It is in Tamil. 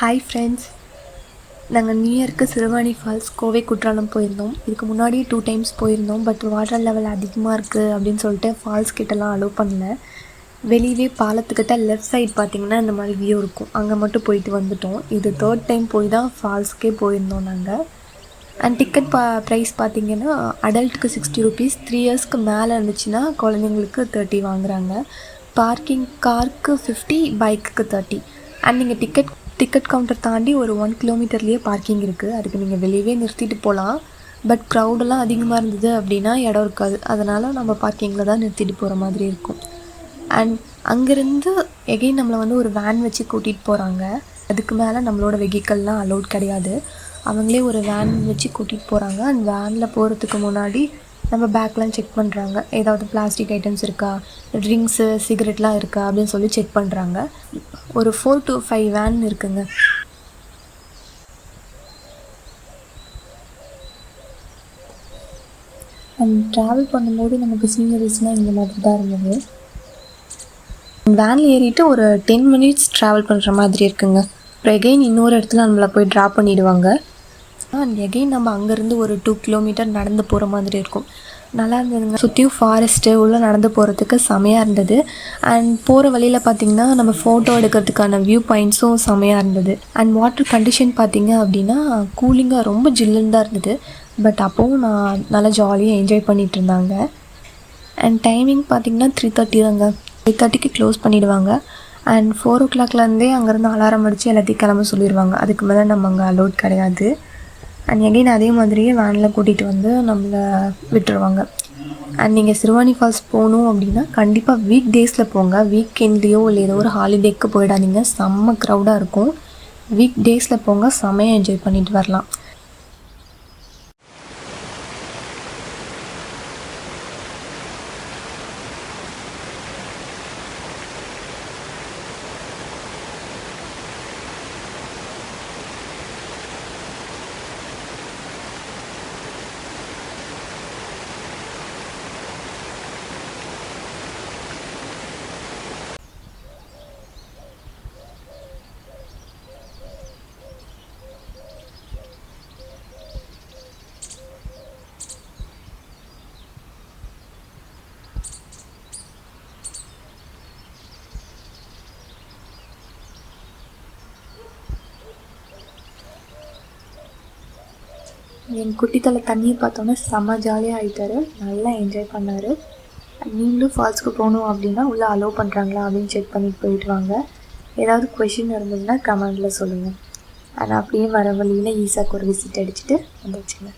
ஹாய் ஃப்ரெண்ட்ஸ், நாங்கள் நியூ இயர்க்கு சிறுவாணி ஃபால்ஸ் கோவை குற்றாலம் போயிருந்தோம். இதுக்கு முன்னாடியே 2 டைம்ஸ் போயிருந்தோம். பட் வாட்டர் லெவல் அதிகமாக இருக்குது அப்படின்னு சொல்லிட்டு ஃபால்ஸ் கிட்டலாம் அலோவ் பண்ணல. வெளியவே பாலத்துக்கிட்ட லெஃப்ட் சைட் பார்த்திங்கன்னா இந்த மாதிரி வியூ இருக்கும். அங்கே மட்டும் போயிட்டு வந்துட்டோம். இது 3rd டைம் போய் தான் ஃபால்ஸ்க்கே போயிருந்தோம் நாங்கள். அண்ட் டிக்கெட் ப்ரைஸ் பார்த்திங்கன்னா அடல்ட்டுக்கு 60 ருபீஸ், 3 இயர்ஸ்க்கு மேலே இருந்துச்சுன்னா குழந்தைங்களுக்கு 30 வாங்குகிறாங்க. பார்க்கிங் காருக்கு 50, பைக்குக்கு 30. அண்ட் நீங்கள் டிக்கெட் கவுண்டர் தாண்டி ஒரு 1 கிலோமீட்டர்லேயே பார்க்கிங் இருக்குது. அதுக்கு நீங்கள் வெளியவே நிறுத்திட்டு போகலாம். பட் க்ரௌடெல்லாம் அதிகமாக இருந்தது அப்படின்னா இடம் இருக்காது. அதனால் நம்ம பார்க்கிங்கில் தான் நிறுத்திட்டு போகிற மாதிரி இருக்கும். அண்ட் அங்கேருந்து எகெயின் நம்மளை ஒரு வேன் வச்சு கூட்டிகிட்டு போகிறாங்க. அதுக்கு மேலே நம்மளோட வெஹிக்கல்லாம் அலோட் கிடையாது. அவங்களே ஒரு வேன் வச்சு கூட்டிகிட்டு போகிறாங்க. அண்ட் வேனில் போகிறதுக்கு முன்னாடி நம்ம பேக்லாம் செக் பண்ணுறாங்க. ஏதாவது பிளாஸ்டிக் ஐட்டம்ஸ் இருக்கா, ட்ரிங்க்ஸு, சிகரெட்லாம் இருக்கா அப்படின்னு சொல்லி செக் பண்ணுறாங்க. ஒரு 4 to 5 வேன் இருக்குங்க. அண்ட் ட்ராவல் பண்ணும்போது நமக்கு சீனரிஸ்னால் இந்த மாதிரி தான் இருந்தது. வேனில் ஏறிட்டு ஒரு 10 minutes ட்ராவல் பண்ணுற மாதிரி இருக்குங்க. அப்புறம் எகெயின் இன்னொரு இடத்துல நம்மளை போய் ட்ராப் பண்ணிவிடுவாங்க. அண்ட் எகெயின் நம்ம அங்கேருந்து ஒரு 2 கிலோமீட்டர் நடந்து போகிற மாதிரி இருக்கும். நல்லா இருந்ததுங்க. சுற்றியும் ஃபாரஸ்ட்டு, உள்ளே நடந்து போகிறதுக்கு செமையாக இருந்தது. அண்ட் போகிற வழியில் பார்த்திங்கன்னா நம்ம ஃபோட்டோ எடுக்கிறதுக்கான வியூ பாயிண்ட்ஸும் செமையாக இருந்தது. அண்ட் வாட்டர் கண்டிஷன் பார்த்திங்க அப்படின்னா கூலிங்காக ரொம்ப ஜில்லுன்னு தான் இருந்தது. பட் அப்போவும் நான் நல்லா ஜாலியாக என்ஜாய் பண்ணிகிட்டு இருந்தாங்க. அண்ட் டைமிங் பார்த்திங்கன்னா 3:30 தாங்க. 3:30க்கு க்ளோஸ் பண்ணிவிடுவாங்க. அண்ட் 4 o'clockலேருந்தே அங்கேருந்து அலாரம் அடித்து எல்லாத்தையும் கிளம்ப சொல்லிடுவாங்க. அதுக்கு மேலே நம்ம அங்கே அலோட் கிடையாது. அண்ட் எகெயின் அதே மாதிரியே வேனில் கூட்டிகிட்டு வந்து நம்மளை விட்டுருவாங்க. அண்ட் நீங்கள் சிறுவாணி ஃபால்ஸ் போகணும் அப்படின்னா கண்டிப்பாக வீக் டேஸில் போங்க. வீக்கெண்ட்லேயோ இல்லை ஏதோ ஒரு ஹாலிடேக்கு போயிடாதீங்க. செம்ம க்ரௌடாக இருக்கும். வீக் டேஸில் போங்க, செம்மையாக என்ஜாய் பண்ணிட்டு வரலாம். என் குட்டித்தலை தண்ணியை பார்த்தோன்னே செம்ம ஜாலியாக ஆகிட்டாரு. நல்லா என்ஜாய் பண்ணார். நீங்களும் ஃபால்ஸ்க்கு போகணும் அப்படின்னா உள்ளே அலோவ் பண்ணுறாங்களா அப்படின்னு செக் பண்ணிட்டு போயிட்டு வாங்க. ஏதாவது கொஷின் இருந்ததுன்னா கமெண்டில் சொல்லுங்கள். ஆனால் அப்படியே வர வழியில் ஈஸாக்கு ஒரு விசிட் அடிச்சுட்டு வந்துடுச்சுங்க.